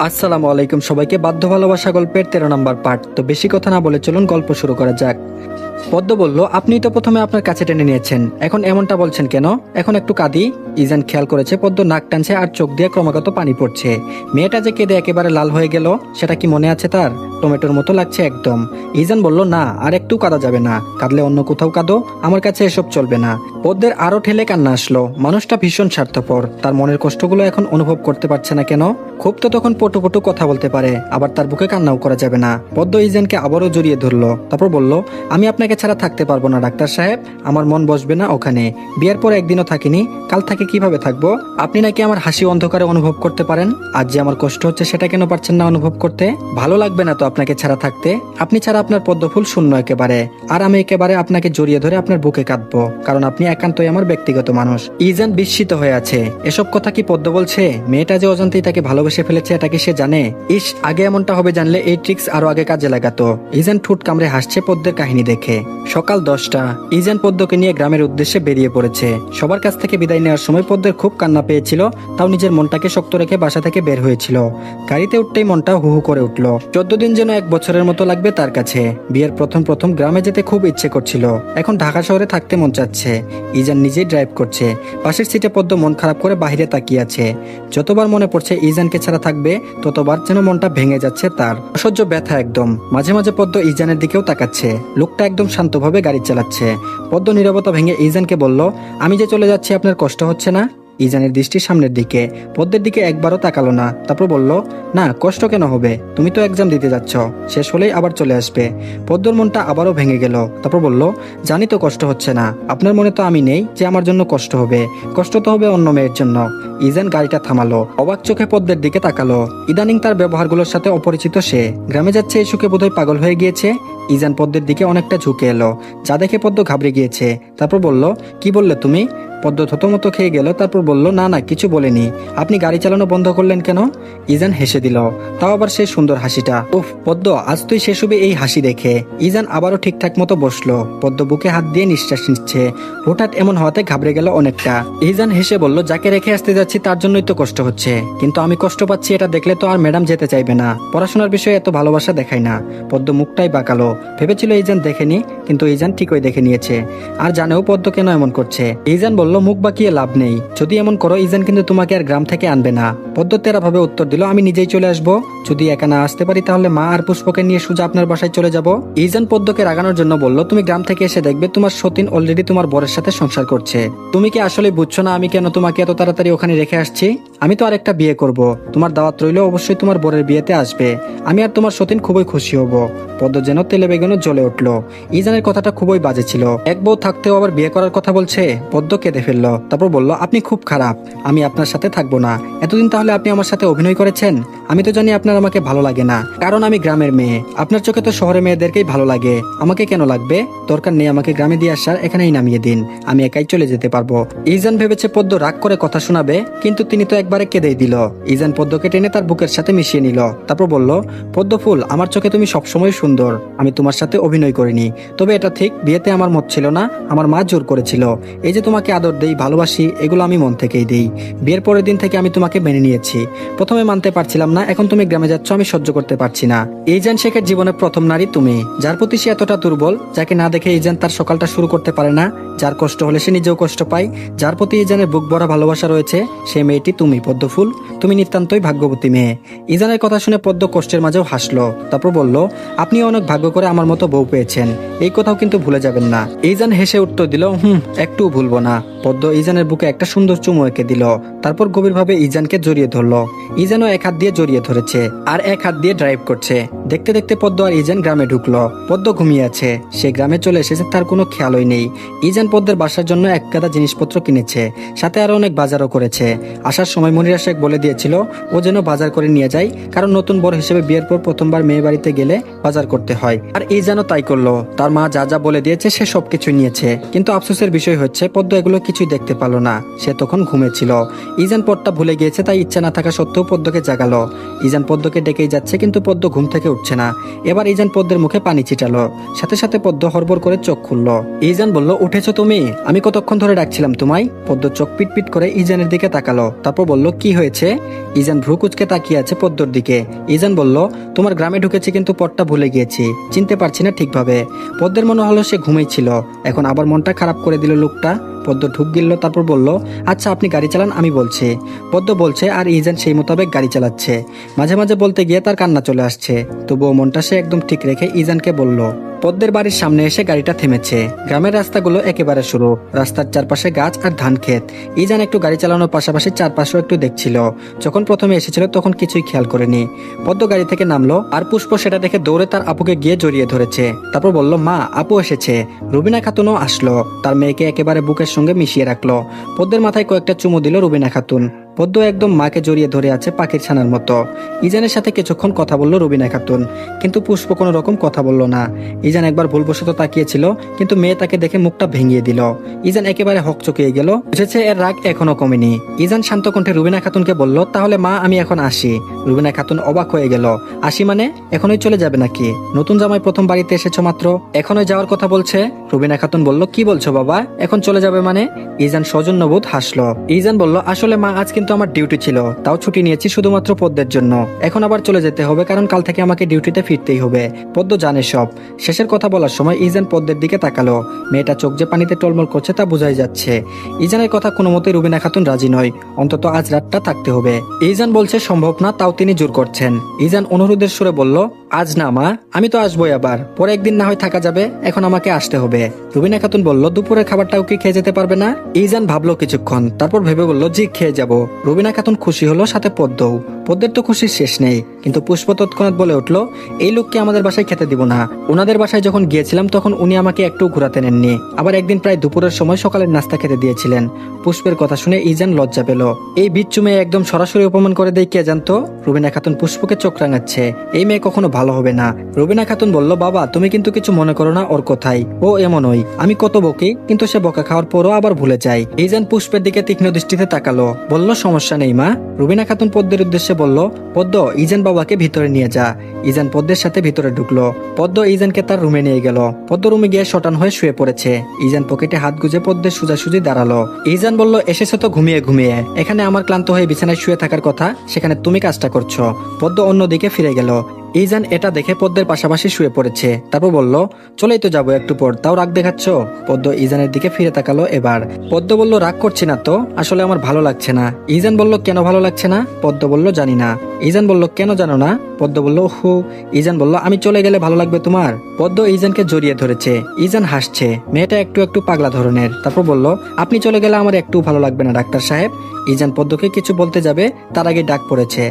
আসসালামু আলাইকুম সবাইকে। বাধ্য ভালোবাসা গল্পের 13 নম্বর পার্ট। তো বেশি কথা না বলে চলুন গল্প শুরু করা যাক। পদ্ম বলল, আপনি তো প্রথমে আপনার কাছে টেনে নিয়েছেন, এখন এমনটা বলছেন কেন? এখন একটু কাঁদি। ইজান খেয়াল করেছে পদ্ম নাক টানছে আর চোখ দিয়ে ক্রমাগত পানি পড়ছে। মেয়েটা যে কেঁদে একেবারে লাল হয়ে গেল সেটা কি মনে আছে তার? টমেটোর মতো লাগছে একদম। ইজান বলল, না আর একটু কাঁদা যাবে না, কাঁদলে অন্য কোথাও কাঁদো, আমার কাছে এসব চলবে না। পদ্মের আরো ঠেলে কান্না আসলো। মানুষটা ভীষণ স্বার্থপর, তার মনের কষ্টগুলো এখন অনুভব করতে পারছে না কেন? খুব তো তখন পটু পটু কথা বলতে পারে, আবার তার বুকে কান্নাও করা যাবে না। পদ্ম ইজানকে আবারও জড়িয়ে ধরলো, তারপর বলল, আমি আপনাকে ছাড়া থাকতে পারবো না ডাক্তার সাহেব, আমার মন বসবে না ওখানে। বিয়ের পর একদিনও থাকিনি, কাল থেকে কিভাবে থাকবো? আপনি নাকি আমার হাসি অন্ধকারে অনুভব করতে পারেন, আজ যে আমার কষ্ট হচ্ছে সেটা কেন পারছেন না অনুভব করতে? ভালো লাগবে না তো আপনাকে ছাড়া থাকতে? আপনি ছাড়া আপনার পদ্মফুল শূন্য একেবারে, আর আমি একেবারে আপনাকে জড়িয়ে ধরে আপনার বুকে কাঁদবো, কারণ আপনি একান্তই আমার ব্যক্তিগত মানুষ। ইজান বিস্মিত হয়ে আছে। এসব কথা কি পদ্ম বলছে? মেয়েটা যে অজান্তেই তাকে ভালোবেসে ফেলেছে এটা কি সে জানে? ইস, আগে এমনটা হবে জানলে এই ট্রিক্স আরো আগে কাজে লাগাতো। ইজান ঠোঁট কামড়ে হাসছে পদ্মের কাহিনী দেখে। সকাল 10টা। ইজান পদ্মকে নিয়ে গ্রামের উদ্দেশ্যে বেরিয়ে পড়েছে। সবার কাছ থেকে বিদায় নেওয়ার সময় পদ্মের খুব কান্না পেয়েছিল, তাও নিজের মনটাকে শক্ত রেখে বাসা থেকে বের হয়েছিল। গাড়িতে উঠতেই মনটা হু হু করে উঠল। 14 দিন যেন 1 বছরের মতো লাগবে তার কাছে। বিয়ের প্রথম প্রথম গ্রামে যেতে খুব ইচ্ছে করছিল, এখন ঢাকা শহরে থাকতে মন চাচ্ছে। ইজান নিজেই ড্রাইভ করছে, পাশের সিটে পদ্ম মন খারাপ করে বাইরে তাকিয়ে আছে। যতবার মনে পড়ছে ইজানকে ছাড়া থাকবে ততবার যেন মনটা ভেঙে যাচ্ছে তার। অসহ্য ব্যথা একদম। মাঝে মাঝে পদ্ম ইজানের দিকেও তাকাচ্ছে, লোকটা একদম শান্তভাবে গাড়ি চালাচ্ছে। পদ্ম নীরবতা ভেঙে ইজানকে বলল, আমি যে চলে যাচ্ছি আপনার কষ্ট হচ্ছে না? ইজানের দৃষ্টি সামনের দিকে, পদ্মের দিকে একবারও তাকালো না। তারপর বলল, না কষ্ট কেন হবে, তুমি তো এক্সাম দিতে যাচ্ছ, শেষ হলেই আবার চলে আসবে। পদ্মর মনটা আবারও ভেঙে গেল। তারপর বলল, জানি তো কষ্ট হচ্ছে না, আপনার মনে তো আমি নেই যে আমার জন্য কষ্ট হবে, কষ্ট তো হবে অন্য মেয়ের জন্য। ইজান গাড়িটা থামালো, অবাক চোখে পদ্মের দিকে তাকালো। ইদানিং তার ব্যবহারগুলোর সাথে অপরিচিত সে। গ্রামে যাচ্ছে এই সুখে বোধহয় পাগল হয়ে গিয়েছে। ইজান পদ্মের দিকে অনেকটা ঝুঁকে এলো, যা দেখে পদ্ম ঘাবড়ে গিয়েছে। তারপর বলল, কি বললে তুমি? পদ্ম থতমত খেয়ে গেল, তারপর বলল, না না কিছু বলেনি। আপনি গাড়ি চালানো বন্ধ করলেন কেন? ইজান হেসে দিল, তাও আবার সেই সুন্দর হাসিটা। উফ পদ্ম, আজ তুই শেষ হবে এই হাসি দেখে। ইজান আবারও ঠিকঠাক মতো বসলো। পদ্ম বুকে হাত দিয়ে নিঃশ্বাস নিচ্ছে। হঠাৎ এমন হওয়াতে ঘাবড়ে গেল অনেকটা। ইজান হেসে বলল, যাকে রেখে আসতে যাচ্ছি তার জন্যই তো কষ্ট হচ্ছে, কিন্তু আমি কষ্ট পাচ্ছি এটা দেখলে তো আর ম্যাডাম যেতে চাইবে না। পড়াশোনার বিষয়ে এত ভালোবাসা দেখায় না। পদ্ম মুখটাই বাঁকালো। ভেবেছিল ইজান দেখেনি, কিন্তু ইজান ঠিকই দেখে নিয়েছে, আর জানেও পদ্ম কেন এমন করছে। ইজান বলল, মুখ বাঁকিয়ে লাভ নেই, যদি এমন করো ইজান কিন্তু তোমাকে আর গ্রাম থেকে আনবে না। পদ্ম তেরা ভাবে উত্তর দিল, আমি নিজেই চলে আসবো। যদি একা না আসতে পারি তাহলে মা আর পুষ্পকে নিয়ে সোজা আপনার বাসায় চলে যাব। ইজান পদ্মকে রাগানোর জন্য বলল, তুমি গ্রাম থেকে এসে দেখবে তোমার সতীন অলরেডি তোমার বরের সাথে সংসার করছে। তুমি কি আসলে বুঝছো না আমি কেন তোমাকে এত তাড়াতাড়ি ওখানে রেখে আসছি? আমি তো আরেকটা বিয়ে করব, তোমার দাওয়াত রইলে অবশ্যই তোমার বরের বিয়েতে আসবে। আমি আর তোমার সতীন খুবই খুশি হব। পদ্ম যেন তেলে বেগুনে জ্বলে উঠলো। ইজানের কথাটা খুবই বাজে ছিল। এক বউ থাকতেও আবার বিয়ে করার কথা বলছে। পদ্ম কেঁদে ফেললো, তারপর বলল, আপনি খুব খারাপ, আমি আপনার সাথে থাকবো না। এতদিন তাহলে আপনি আমার সাথে অভিনয় করেছেন? আমি তো জানি আপনার আমাকে ভালো লাগে না, কারণ আমি গ্রামের মেয়ে। আপনার চোখে তো শহরের মেয়েদেরকেই ভালো লাগে, আমাকে কেন লাগবে? দরকার নেই আমাকে গ্রামে দিয়ে আসার, এখানেই নামিয়ে দিন, আমি একাই চলে যেতে পারবো। ইজান ভেবেছে পদ্ম রাগ করে কথা শোনাবে, কিন্তু তিনি তো একবারে কেঁদেই দিল। ইজান পদ্মকে টেনে তার বুকের সাথে মিশিয়ে নিল, তারপর বলল, পদ্ম ফুল, আমার চোখে তুমি সবসময় সুন্দর, আমি তোমার সাথে অভিনয় করিনি। তবে এটা ঠিক, বিয়েতে আমার মত ছিল না, আমার মা জোর করেছিল। এই যে তোমাকে আদর দেই, ভালোবাসি, এগুলো আমি মন থেকেই দেই। বিয়ের পরের দিন থেকে আমি তোমাকে মেনে নিয়েছি। প্রথমে মানতে পারছিলাম না, এখন তুমি গ্রামে যাচ্ছ আমি সহ্য করতে পারছি না। ইজান শেখের জীবনের প্রথম নারী তুমি, যার প্রতি সে এতটা দুর্বল, যাকে না দেখে ইজান তার সকালটা শুরু করতে পারে না, যার কষ্ট হলে সে নিজেও কষ্ট পায়, যার প্রতি ইজানের বুক ভরা ভালোবাসা রয়েছে, সে মেয়েটি তুমি পদ্মফুল। তুমি নিতান্তই ভাগ্যবতী মেয়ে। ইজানের কথা শুনে পদ্ম কষ্টের মাঝেও হাসলো, তারপর বলল, আপনিও অনেক ভাগ্য করে আমার মতো বউ পেয়েছেন, এই কথাও কিন্তু ভুলে যাবেন না। ইজান হেসে উত্তর দিল, একটুও ভুলবো না। পদ্ম ইজানের বুকে একটা সুন্দর চুমু এঁকে দিল, তারপর গভীরভাবে ইজানকে জড়িয়ে ধরলো। ইজানও এক হাত দিয়ে জড়িয়ে ধরেছে আর এক হাত দিয়ে ড্রাইভ করছে। দেখতে দেখতে পদ্ম আর ইজান গ্রামে ঢুকলো। পদ্ম ঘুমিয়ে আছে, সে গ্রামে চলে এসেছে, তার কোনো খেয়ালই নেই। ইজান পদ্মের বাসার জন্য এক গাদা জিনিসপত্র কিনেছে, সাথে আরো অনেক বাজারও করেছে। আসার সময় মনিরা শেখ বলে দিয়েছিল ও যেন বাজার করে নিয়ে যায়, কারণ নতুন বর হিসেবে বিয়ের পর প্রথমবার মেয়ে বাড়িতে গেলে বাজার করতে হয়। আর ইজানও তাই করলো, তার মা যা যা বলে দিয়েছে সে সবকিছু নিয়েছে। কিন্তু আফসোসের বিষয় হচ্ছে পদ্ম এগুলো কিছুই দেখতে পারলো না, সে তখন ঘুমেছিল। ইজান পথটা ভুলে গিয়েছে, তাই ইচ্ছা না থাকা সত্ত্বেও পদ্মকে জাগালো। ইজান পদ্মকে ডেকেই যাচ্ছে, কিন্তু পদ্ম ঘুম থেকে উঠছে না। এবার ইজান পদ্মের মুখে পানি ছিটালো, সাথে সাথে পদ্ম হড়বড় করে চোখ খুললো। ইজান বলল, উঠেছো তুমি? আমি কতক্ষণ ধরে ডাকছিলাম তোমায়। পদ্ম চোখ পিটপিট করে ইজানের দিকে তাকালো, তারপর বলল, কি হয়েছে? ইজান ভ্রু কুচকে তাকিয়ে আছে পদ্মর দিকে। ইজান বলল, তোমার গ্রামে ঢুকেছি, কিন্তু পথটা ভুলে গিয়েছি, চিনতে পারছি না ঠিকভাবে। পদ্মের মনে হলো সে ঘুমিয়েছিল, এখন আবার মনটা খারাপ করে দিল লোকটা। পদ্ম ঢুক গিলল, তারপর বলল, আচ্ছা আপনি গাড়ি চালান, আমি বলছি। পদ্ম বলছে আর ইজান সেই মোতাবেক গাড়ি চালাচ্ছে। মাঝে মাঝে বলতে গিয়ে তার কান্না চলে আসছে, তবুও মনটা সে একদম ঠিক রেখে ইজানকে বলল। পদ্মের বাড়ির সামনে এসে গাড়িটা থেমেছে। গ্রামের রাস্তাগুলো একেবারে সরু, রাস্তার চারপাশে গাছ আর ধান ক্ষেত। ইজান একটু গাড়ি চালানোর পাশাপাশি চারপাশেও একটু দেখছিল। যখন প্রথমে এসেছিল তখন কিছুই খেয়াল করেনি। পদ্ম গাড়ি থেকে নামলো, আর পুষ্প সেটা দেখে দৌড়ে তার আপুকে গিয়ে জড়িয়ে ধরেছে। তারপর বলল, মা, আপু এসেছে। রুবিনা খাতুনও আসলো, তার মেয়েকে একেবারে বুকের সঙ্গে মিশিয়ে রাখলো। পদ্মের মাথায় কয়েকটা চুমু দিল রুবিনা খাতুন। পদ্ম একদম মাকে জড়িয়ে ধরে আছে পাখির ছানার মতো। ইজানের সাথে কিছুক্ষণ কথা বলল রুবিনা খাতুন, কিন্তু পুষ্প কোনো রকম কথা বলল না। ইজান একবার ভুলবশত তাকিয়েছিল, কিন্তু মেয়ে তাকে দেখে মুখটা ভেঙিয়ে দিল। ইজান একেবারে হকচকিয়ে গেল, বুঝেছে এর রাগ এখনো কমেনি। ইজান শান্ত কণ্ঠে রুবিনা খাতুনকে বলল, তাহলে মা আমি এখন আসি। রুবিনা খাতুন অবাক হয়ে গেল, আসি মানে এখনই চলে যাবে নাকি? নতুন জামাই প্রথম বাড়িতে এসেছো মাত্র, এখনই যাওয়ার কথা বলছে? রুবিনা খাতুন বলল, কি বলছো বাবা, এখন চলে যাবে মানে? ইজান সৌজন্যবোধ হাসলো। ইজান বলল, আসলে মা আজ কিন্তু আমার ডিউটি ছিল, তাও ছুটি নিয়েছি শুধুমাত্র পদ্মের জন্য। এখন আবার চলে যেতে হবে, কারণ কাল থেকে আমাকে ডিউটিতে ফিরতেই হবে। পদ্ম জানে সব। শেষের কথা বলার সময় ইজান পদ্মের দিকে তাকালো। মেয়েটা চোখ যে পানিতে টলমল করছে তা বোঝাই যাচ্ছে। ইজানের কথা কোনো মতেই রুবিনা খাতুন রাজি নয়, অন্তত আজ রাতটা থাকতে হবে। ইজান বলছে সম্ভব না, তাও তিনি জোর করছেন। ইজান অনুরোধের সুরে বলল, আজ না মা, আমি তো আসবোই, আবার পরে একদিন না হয় থাকা যাবে, এখন আমাকে আসতে হবে। রুবিনা খাতুন বলল, দুপুরের খাবারটাও কি খেয়ে যেতে পারবে না? ইজান ভাবলো কিছুক্ষণ, তারপর ভেবে বলল, জি খেয়ে যাব। রুবিনা খাতুন খুশি হলো, সাথে পদ্মও। পদ্মের তো খুশির শেষ নেই, কিন্তু পুষ্প তৎক্ষণাৎ বলে উঠলো, এই লোককে আমাদের বাসায় খেতে দিব না। ওনাদের বাসায় যখন গিয়েছিলাম তখন উনি আমাকে একটু ঘুরাতে নেননি, আবার একদিন প্রায় দুপুরের সময় সকালের নাস্তা খেতে দিয়েছিলেন। পুষ্পের কথা শুনে ইজান লজ্জা পেল। এই বিচ্ছু মেয়ে একদম সরাসরি অপমান করে দেয়, কে জানতো? রুবিনা খাতুন পুষ্পকে চোখ রাঙাচ্ছে, এই মেয়ে কখনো ভালো হবে না। রুবিনা খাতুন বলল, বাবা তুমি কিন্তু কিছু মনে করো না ওর কথাই, ও এমনই। আমি কত বকি, কিন্তু সে বকা খাওয়ার পরও আবার ভুলে যায়। ইজান পুষ্পের দিকে তীক্ষ্ণ দৃষ্টিতে তাকালো, বলল, সমস্যা নেই মা। রুবিনা খাতুন পদ্মের উদ্দেশ্যে বলল, পদ্ম ইজান বাবাকে ভিতরে নিয়ে যা। ইজান পদ্মের সাথে ভিতরে ঢুকলো। পদ্ম ইজানকে তার রুমে নিয়ে গেল। পদ্ম রুমে গিয়ে শটান হয়ে শুয়ে পড়েছে। ইজান পকেটে হাত গুজে পদ্মের সোজাসুজি দাঁড়ালো। ইজান বলল, এসেছো তো ঘুমিয়ে ঘুমিয়ে, এখানে আমার ক্লান্ত হয়ে বিছানায় শুয়ে থাকার কথা, সেখানে তুমি কাজটা করছো। পদ্ম অন্যদিকে ফিরে গেল। ইজান এটা দেখে পদ্মের পাশাপাশি শুয়ে পড়েছে, তারপর বলল, চলেই তো যাবো একটু পর, তাও রাগ দেখাচ্ছ? পদ্ম ইজানের দিকে ফিরে তাকালো এবার। পদ্ম বলল, রাগ করছি না তো, আসলে আমার ভালো লাগছে না। ইজান বলল, কেন ভালো লাগছে না? পদ্ম বলল, জানি না। ইজান বলল, কেন জানো না? পদ্ম বলল, হু। ইজান বলল, আমি চলে গেলে ভালো লাগবে তোমার? পদ্ম ইজানকে জড়িয়ে ধরেছে। ইজান হাসছে, মেয়েটা একটু একটু পাগলা ধরনের। তারপর বলল, আপনি চলে গেলে আমার একটু ভালো লাগবে না ডাক্তার সাহেব। ইজান পদ্মকে কিছু বলতে যাবে, তার আগে ডাক পড়েছে।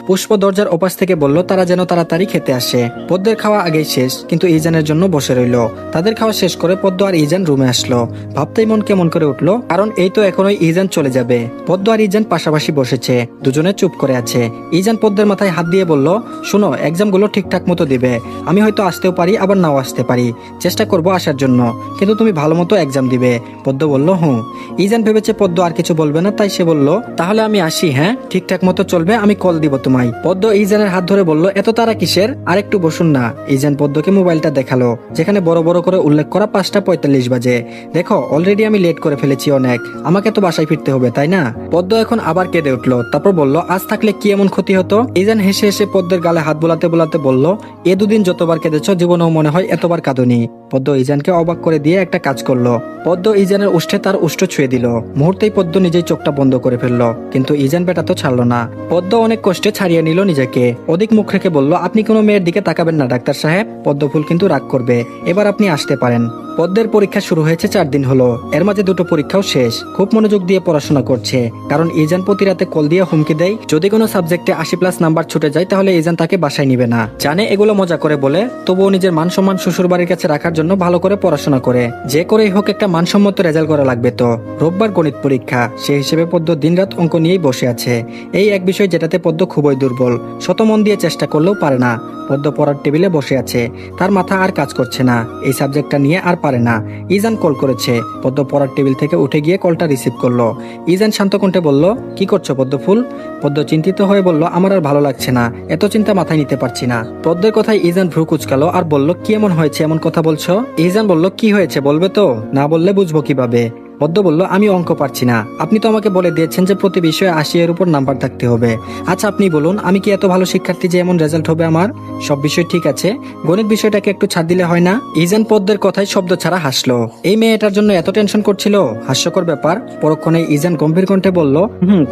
পুষ্প দরজার ওপাশ থেকে বলল, তারা যেন তাড়াতাড়ি খেতে আসে। পদ্মের খাওয়া আগেই শেষ, কিন্তু ইজানের জন্য বসে রইল। তাদের খাওয়া শেষ করে পদ্ম আর ইজান রুমে আসলো। ভাবতেই মন কেমন করে উঠলো, কারণ এই তো এখনই ইজান চলে যাবে। পদ্ম আর ইজান পাশাপাশি বসেছে, দুজনে চুপ করে আছে। ইজান পদ্মের মাথায় হাত দিয়ে বলল, শোনো, এক্সামগুলো ঠিকঠাক মতো দিবে। আমি হয়তো আসতেও পারি, আবার নাও আসতে পারি, চেষ্টা করবো আসার জন্য, কিন্তু তুমি ভালো মতো এক্সাম দিবে। পদ্ম বলল, হুঁ। ইজান ভেবেছে পদ্ম আর কিছু বলবে না, তাই সে বলল, তাহলে আমি আসি। হ্যাঁ, ঠিকঠাক মতো চলবে, আমি কল দিব তোমায়। পদ্ম ইজানের হাত ধরে বলল, এত তারা কিসের, আর একটু বসুন না। ইজান পদ্মকে মোবাইলটা দেখালো, যেখানে বড় বড় করে উল্লেখ করা 5:45 বাজে। দেখো, অলরেডি আমি লেট করে ফেলেছি অনেক, আমাকে তো বাসায় ফিরতে হবে, তাই না? পদ্ম এখন আবার কেঁদে উঠলো, তারপর বলল, আজ থাকলে কি এমন ক্ষতি হতো? ইজান হেসে হেসে পদ্মের গালে হাত বোলাতে বোলাতে বলল, এ দুদিন যতবার কেঁদেছ জীবনেও মনে হয় এতবার কাঁদনি। পদ্ম ইজানকে অবাক করে দিয়ে একটা কাজ করলো। পদ্ম ইজানের উষ্ঠে তার উষ্ঠ ছুঁয়ে দিল। মুহূর্তেই পদ্ম নিজেই চোখটা বন্ধ করে ফেললো, কিন্তু ইজান বেটা তো ছাড়লো না। পদ্ম অনেক কষ্টে ছাড়িয়ে নিল নিজেকে। অধিক মুখ রেখে বলল, আপনি কোনো মেয়ের দিকে তাকাবেন না ডাক্তার সাহেব, পদ্মফুল কিন্তু রাগ করবে। এবার আপনি আসতে পারেন। পদ্মের পরীক্ষা শুরু হয়েছে 4 দিন হলো, এর মাঝে 2টো পরীক্ষাও শেষ। খুব মনোযোগ দিয়ে পড়াশোনা করছে, কারণ ইজান প্রতি রাতে কল দিয়ে হুমকি দেয়, যদি কোনো সাবজেক্টে 80+ নাম্বার ছুটে যায় তাহলে ইজান তাকে বাসায় নিবে না। জানে এগুলো মজা করে বলে, তবুও নিজের মান সম্মান শ্বশুর বাড়ির কাছে রাখার জন্য ভালো করে পড়াশোনা করে, যে করেই হোক একটা মানসম্মত রেজাল্ট করা লাগবে। তো রোববার গণিত পরীক্ষা, সেই হিসেবে পদ্ম দিনরাত অঙ্ক নিয়েই বসে আছে। এই এক বিষয় যেটাতে পদ্ম খুবই দুর্বল, শত মন দিয়ে চেষ্টা করলেও পারে না। পদ্ম পড়ার টেবিলে বসে আছে, তার মাথা আর কাজ করছে না, এই সাবজেক্টটা নিয়ে আর পারে না। ইজান কল করেছে, পদ্ম পড়ার টেবিল থেকে উঠে গিয়ে কলটা রিসিভ করলো। ইজান শান্ত কণ্ঠে বলল, কি করছো পদ্মফুল? পদ্ম চিন্তিত হয়ে বলল, আমার আর ভালো লাগছে না, এত চিন্তা মাথায় নিতে পারছি না। পদ্মের কথায় ইজান ভ্রু কুচকালো আর বলল, কি এমন হয়েছে এমন কথা বলছো? ইজান বলল, কি হয়েছে বলবে তো, না বললে বুঝবো কিভাবে? পদ্ম বলল, আমি অঙ্ক পারছি না, আপনি তো আমাকে বলে দিয়েছেন যে প্রতি বিষয়ে 80 এর উপর নাম্বার থাকতে হবে। আচ্ছা আপনি বলুন, আমি কি এত ভালো শিক্ষার্থী যে এমন রেজাল্ট হবে আমার? সব বিষয় ঠিক আছে, গণিত বিষয়টাকে একটু ছাড় দিলে হয় না? ইজান পদ্মের কথায় শব্দ ছাড়া হাসলো। এই মেয়েটার জন্য এত টেনশন করছিল, হাস্যকর ব্যাপার। পরক্ষণে ইজান গম্ভীর কণ্ঠে বলল,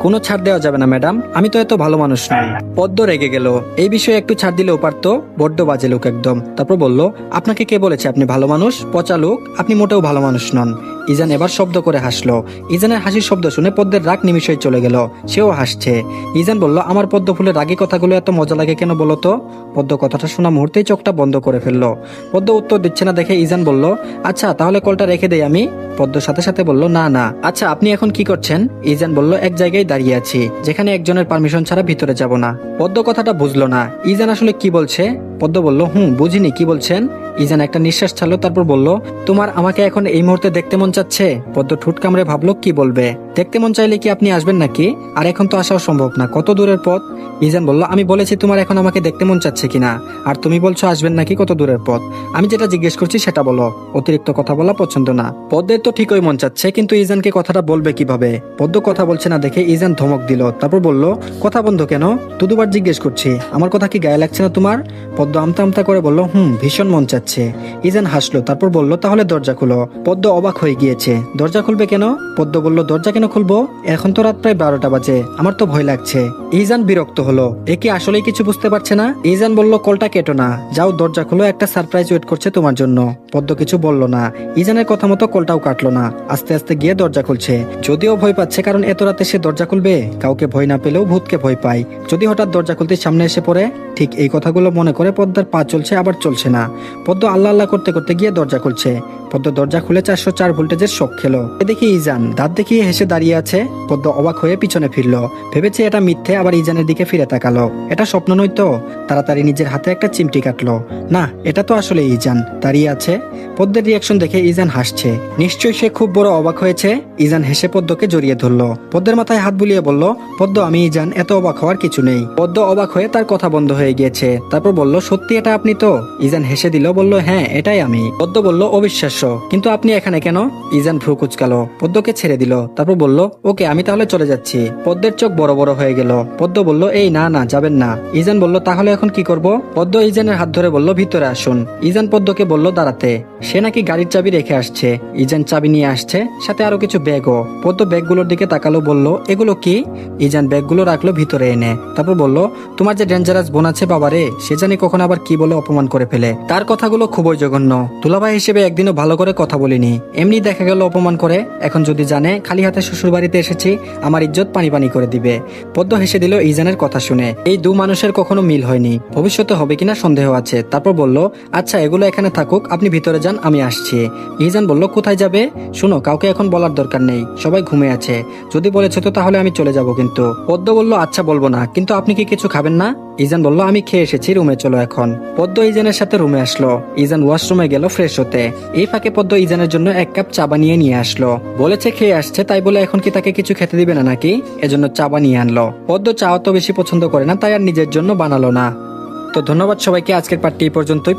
কোনো ছাড় দেওয়া যাবে না ম্যাডাম, আমি তো এত ভালো মানুষ নই। পদ্ম রেগে গেল, এই বিষয়ে একটু ছাড় দিলেও পারতো, বড্ড বাজে লোক একদম। তারপর বলল, আপনাকে কে বলেছে আপনি ভালো মানুষ? পচা লোক, আপনি মোটেও ভালো মানুষ নন। ইজান এবার শব্দ করে হাসলো। ইজানের হাসির শব্দ শুনে পদ্মের রাগ নিমিষেই চলে গেল, সেও হাসছে। ইজান বলল, আমার পদ্ম ফুলের রাগী কথাগুলো এত মজা লাগে কেন বলো তো? পদ্ম কথাটা শোনা মুহূর্তেই চোখটা বন্ধ করে ফেললো। পদ্ম উত্তর দিচ্ছে না দেখে ইজান বলল, আচ্ছা তাহলে কলটা রেখে দেই আমি? পদ্ম সাথে সাথে বলল, না না। আচ্ছা আপনি এখন কি করছেন? ইজান বলল, এক জায়গায় দাঁড়িয়ে আছি, যেখানে একজনের পারমিশন ছাড়া ভিতরে যাব না। পদ্ম কথাটা বুঝলো না, ইজান আসলে কি বলছে। পদ্ম বলল, বুঝিনি, কি বলছেন? ইজান একটা নিঃশ্বাস ছাড়লো, তারপর বলল, তোমার আমাকে এখন এই মুহূর্তে দেখতে মন চাচ্ছে? পদ্ম ঠুট কামড়ে ভাবলো কি বলবে। দেখতে মন চাইলে কি আপনি আসবেন নাকি? আর এখন তো আসাও সম্ভব না, কত দূরের পথ। ইজান বলল, আমি বলেছি তোমার এখন আমাকে দেখতে মন চাচ্ছে কিনা, আর তুমি বলছো আসবেন নাকি, কত দূরের পথ। আমি যেটা জিজ্ঞেস করছি সেটা বলো, অতিরিক্ত কথা বলা পছন্দ না। পদ্মের তো ঠিকই মন চাচ্ছে, কিন্তু ইজানকে কথাটা বলবে কিভাবে? পদ্ম কথা বলছে না দেখে ইজান ধমক দিল, তারপর বলল, কথা বন্ধ কেন? দুবার জিজ্ঞেস করছি, আমার কথা কি গায়ে লাগছে না তোমার? পদ্ম আমতা আমতা করে বলল, ভীষণ মন চাচ্ছে। ইজান হাসলো, তারপর বলল, তাহলে দরজা খুলো। পদ্ম অবাক হয়ে গিয়েছে, দরজা খুলবে কেন? পদ্ম বলল, দরজা কেন খুলবো, এখন তো রাত প্রায় 12টা বাজে, আমার তো ভয় লাগছে। ইজান বিরক্ত হলো, এ কি আসলেই কিছু বুঝতে পারছে না? ইজান বলল, কলটা কেটো না, যাও দরজা খুলো, একটা সারপ্রাইজ ওয়েট করছে তোমার জন্য। পদ্ম কিছু বলল না, ইজানের কথা মতো কলটাও কাটলো না, আস্তে আস্তে গিয়ে দরজা খুলছে। যদিও ভয় পাচ্ছে, কারণ এত রাতে সে দরজা খুলবে, কাউকে ভয় না পেলেও ভূতকে ভয় পায়। যদি হঠাৎ দরজা খুলতে সামনে এসে পড়ে, ঠিক এই কথাগুলো মনে করে পদ্মার পা চলছে আবার চলছে না। পদ্ম আল্লাহ আল্লাহ করতে করতে গিয়ে দরজা খুলছে। পদ্ম দরজা খুলে 404 ভোল্টেজের শক খেলো। দেখি ইজান দাঁত দেখিয়ে হেসে দাঁড়িয়ে আছে। পদ্ম অবাক হয়ে পিছনে ফিরলো, ভেবেছে এটা মিথ্যে, আবার ইজানের দিকে ফিরে তাকালো। এটা স্বপ্ন নয় তো? তাড়াতাড়ি নিজের হাতে একটা চিমটি কাটলো, না এটা তো আসলে ইজান দাঁড়িয়ে আছে। পদ্মের রিয়াকশন দেখে ইজান হাসছে, নিশ্চয়ই সে খুব বড় অবাক হয়েছে। ইজান হেসে পদ্মকে জড়িয়ে ধরলো, পদ্মের মাথায় হাত বুলিয়ে বলল, পদ্ম আমি ইজান, এত অবাক হওয়ার কিছু নেই। পদ্ম অবাক হয়ে তার কথা বন্ধ হয়ে গিয়েছে, তারপর বলল, সত্যি এটা আপনি তো? ইজান হেসে দিল, বলল, হ্যাঁ এটাই আমি। পদ্ম বলল, অবিশ্বাস্য, কিন্তু আপনি এখানে কেন? ইজান ভ্রু কুচকালো, পদ্মকে ছেড়ে দিল, তারপর বলল, ওকে আমি তাহলে চলে যাচ্ছি। পদ্মের চোখ বড় বড় হয়ে গেল। পদ্ম বলল, এই না না, যাবেন না। ইজান বলল, তাহলে এখন কি করব? পদ্ম ইজানের হাত ধরে বলল, ভিতরে আসুন। ইজান পদ্মকে বলল দাঁড়াতে, সে নাকি গাড়ির চাবি রেখে আসছে। ইজান চাবি নিয়ে আসছে, সাথে আরো কিছু ব্যাগও। পদ্ম ব্যাগগুলোর দিকে তাকালো, বলল, এগুলো কি? ইজান ব্যাগগুলো রাখলো ভিতরে এনে, তারপর বলল, তোমার যে ডেঞ্জারাস বোন আছে বাবারে, সে জানি কখন আবার কি বলে অপমান করে ফেলে। তার কথাগুলো খুবই জঘন্য, দুলাভাই হিসেবে একদিনও ভালো করে কথা বলিনি, এমনি দেখা গেল অপমান করে। এখন যদি জানে খালি হাতে শ্বশুর বাড়িতে এসেছি, আমার ইজ্জত পানি পানি করে দিবে। পদ্ম হেসে দিল ইজানের কথা শুনে। এই দু মানুষের কখনো মিল হয়নি, ভবিষ্যতে হবে কিনা সন্দেহ আছে। তারপর বলল, আচ্ছা এগুলো এখানে থাকুক, আপনি ভিতরে যান, আমি আসছি। ইজান বলল, কোথায় যাবে? শুনো, কাউকে এখন বলার দরকার নেই, সবাই ঘুমিয়ে আছে। যদি বলেছে তো তাহলে আমি চলে যাব কিন্তু। পদ্ম বলল, আচ্ছা বলবো না, কিন্তু আপনি কি কিছু খাবেন না? ইজান বলল, আমি খেয়ে এসেছি, রুমে চলো এখন। পদ্ম ইজানের সাথে রুমে আসলো। ইজান ওয়াশরুমে গেল ফ্রেশ হতে। এই ফাঁকে পদ্ম ইজানের জন্য 1 কাপ চা বানিয়ে নিয়ে আসলো। বলেছে খেয়ে আসছে, তাই বলে এখন কি তাকে কিছু খেতে দিবে না নাকি? এজন্য চা বানিয়ে আনলো। পদ্ম চা তো বেশি পছন্দ করে না, তাই আর নিজের জন্য বানালো না। তো ধন্যবাদ সবাইকে, আজকের পার্টি এই পর্যন্তই।